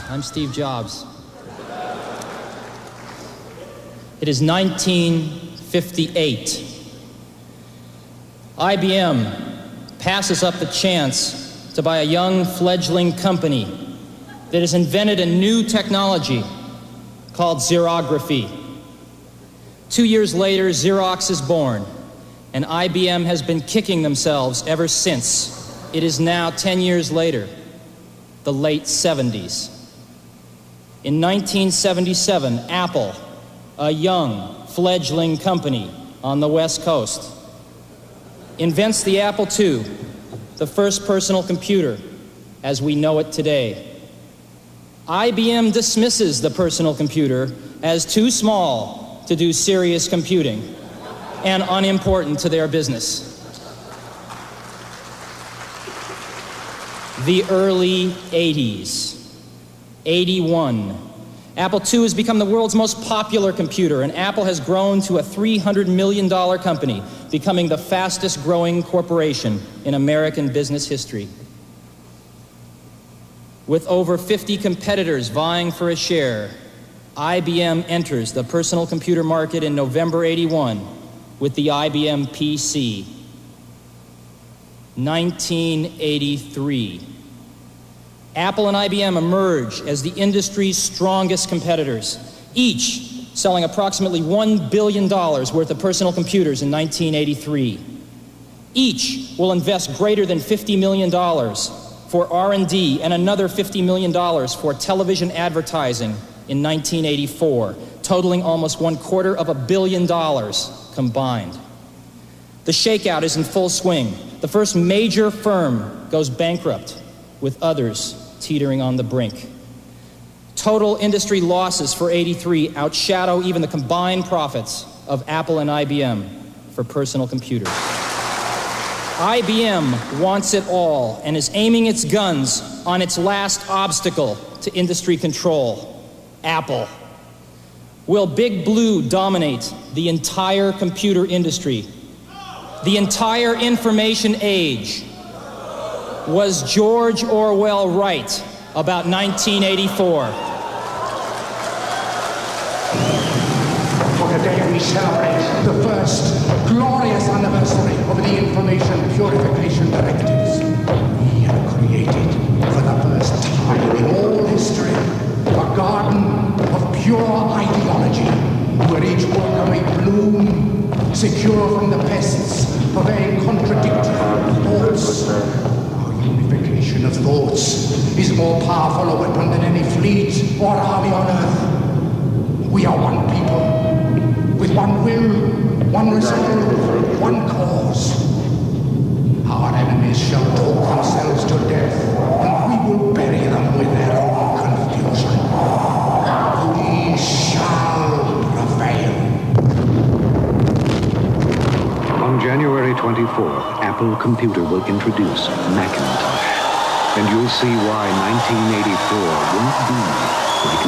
I'm Steve Jobs. It is 1958. IBM passes up the chance to buy a young fledgling company that has invented a new technology called xerography. 2 years later, Xerox is born, and IBM has been kicking themselves ever since. It is now 10 years later, the late 70s. In 1977, Apple, a young fledgling company on the West Coast, invents the Apple II, the first personal computer as we know it today. IBM dismisses the personal computer as too small to do serious computing and unimportant to their business. The early 80s, 81. Apple II has become the world's most popular computer, and Apple has grown to a $300 million company, becoming the fastest growing corporation in American business history. With over 50 competitors vying for a share, IBM enters the personal computer market in November 81 with the IBM PC. 1983. Apple and IBM emerge as the industry's strongest competitors, each selling approximately $1 billion worth of personal computers in 1983. Each will invest greater than $50 million for R&D and another $50 million for television advertising in 1984, totaling almost $250 million combined. The shakeout is in full swing. The first major firm goes bankrupt, with others teetering on the brink. Total industry losses for 83 outshadow even the combined profits of Apple and IBM for personal computers. IBM wants it all and is aiming its guns on its last obstacle to industry control, Apple. Will Big Blue dominate the entire computer industry? The entire information age? Was George Orwell right about 1984? For today we celebrate the first glorious anniversary of the Information Purification Directives. We have created, for the first time in all history, a garden of pure ideology, where each worker may bloom, secure from the pests of vain contradictory thoughts. Unification of thoughts is more powerful a weapon than any fleet or army on earth. We are one people, with one will, one resolve, one cause. Our enemies shall talk themselves to death, and we will bury them with their own confusion. We shall prevail. On January 24th, Apple Computer will introduce Macintosh. And you'll see why 1984 won't be like